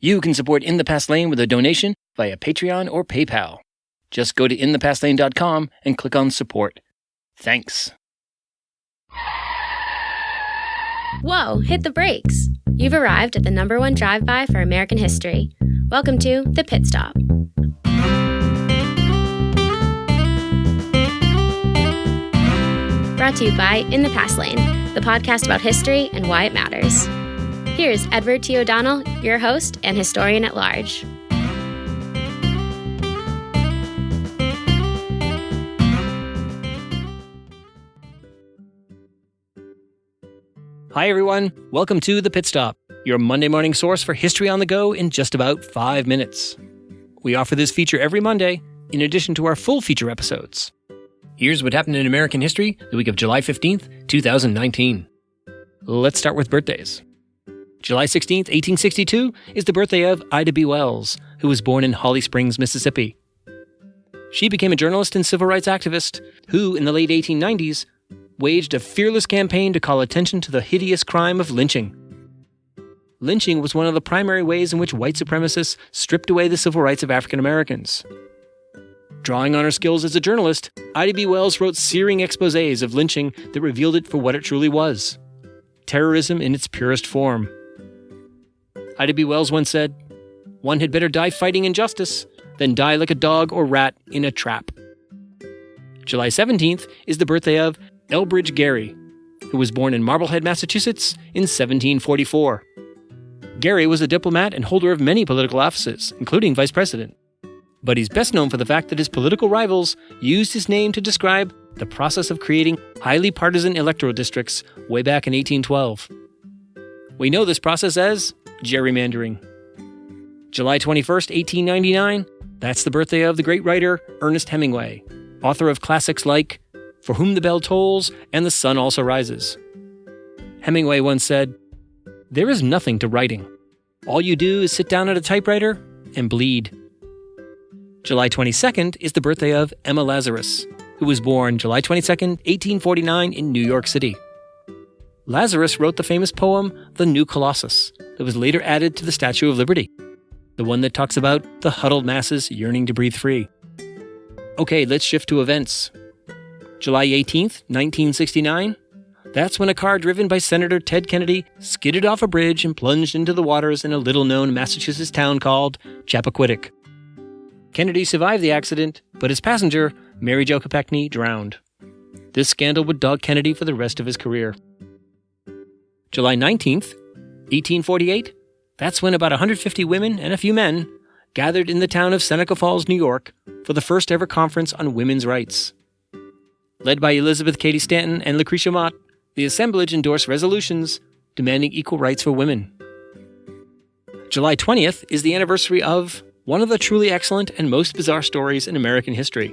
You can support In the Past Lane with a donation via Patreon or PayPal. Just go to inthepastlane.com and click on support. Thanks. Whoa, hit the brakes. You've arrived at the #1 drive-by for American history. Welcome to The Pit Stop. Brought to you by In the Past Lane, the podcast about history and why it matters. Here's Edward T. O'Donnell, your host and historian at large. Hi everyone, welcome to The Pit Stop, your Monday morning source for history on the go in just about 5 minutes. We offer this feature every Monday, in addition to our full feature episodes. Here's what happened in American history the week of July 15th, 2019. Let's start with birthdays. July 16th, 1862 is the birthday of Ida B. Wells, who was born in Holly Springs, Mississippi. She became a journalist and civil rights activist who, in the late 1890s, waged a fearless campaign to call attention to the hideous crime of lynching. Lynching was one of the primary ways in which white supremacists stripped away the civil rights of African Americans. Drawing on her skills as a journalist, Ida B. Wells wrote searing exposés of lynching that revealed it for what it truly was: terrorism in its purest form. Ida B. Wells once said, "One had better die fighting injustice than die like a dog or rat in a trap." July 17th is the birthday of Elbridge Gerry, who was born in Marblehead, Massachusetts in 1744. Gerry was a diplomat and holder of many political offices, including vice president. But he's best known for the fact that his political rivals used his name to describe the process of creating highly partisan electoral districts way back in 1812. We know this process as gerrymandering. July 21st, 1899, that's the birthday of the great writer Ernest Hemingway, author of classics like For Whom the Bell Tolls and The Sun Also Rises. Hemingway once said, "There is nothing to writing. All you do is sit down at a typewriter and bleed." July 22nd is the birthday of Emma Lazarus, who was born July 22nd, 1849 in New York City. Lazarus wrote the famous poem The New Colossus that was later added to the Statue of Liberty, the one that talks about the huddled masses yearning to breathe free. Okay, let's shift to events. July 18th, 1969, that's when a car driven by Senator Ted Kennedy skidded off a bridge and plunged into the waters in a little-known Massachusetts town called Chappaquiddick. Kennedy survived the accident, but his passenger, Mary Jo Kopechne, drowned. This scandal would dog Kennedy for the rest of his career. July 19th, 1848, that's when about 150 women and a few men gathered in the town of Seneca Falls, New York, for the first ever conference on women's rights. Led by Elizabeth Cady Stanton and Lucretia Mott, the assemblage endorsed resolutions demanding equal rights for women. July 20th is the anniversary of one of the truly excellent and most bizarre stories in American history.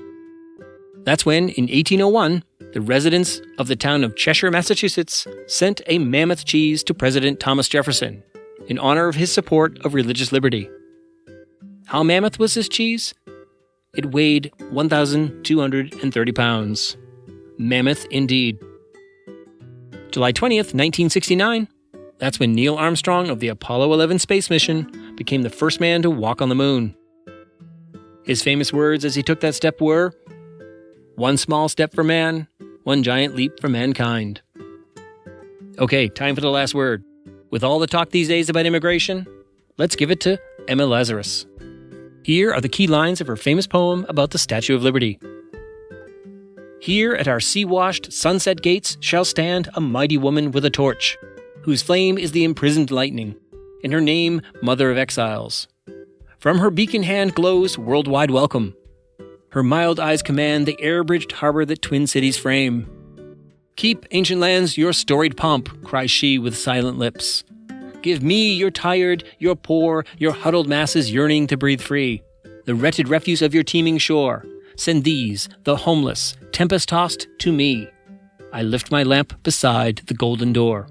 That's when, in 1801, the residents of the town of Cheshire, Massachusetts, sent a mammoth cheese to President Thomas Jefferson in honor of his support of religious liberty. How mammoth was this cheese? It weighed 1,230 pounds. Mammoth indeed. July 20th, 1969, that's when Neil Armstrong of the Apollo 11 space mission became the first man to walk on the moon. His famous words as he took that step were, "One small step for man, one giant leap for mankind." Okay, time for the last word. With all the talk these days about immigration, let's give it to Emma Lazarus. Here are the key lines of her famous poem about the Statue of Liberty. "Here at our sea-washed sunset gates shall stand a mighty woman with a torch, whose flame is the imprisoned lightning, and her name Mother of Exiles. From her beacon hand glows worldwide welcome. Her mild eyes command the air-bridged harbor that twin cities frame. Keep, ancient lands, your storied pomp," cries she with silent lips. "Give me your tired, your poor, your huddled masses yearning to breathe free. The wretched refuse of your teeming shore. Send these, the homeless, tempest-tossed, to me. I lift my lamp beside the golden door."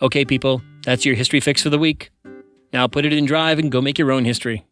Okay, people, that's your history fix for the week. Now put it in drive and go make your own history.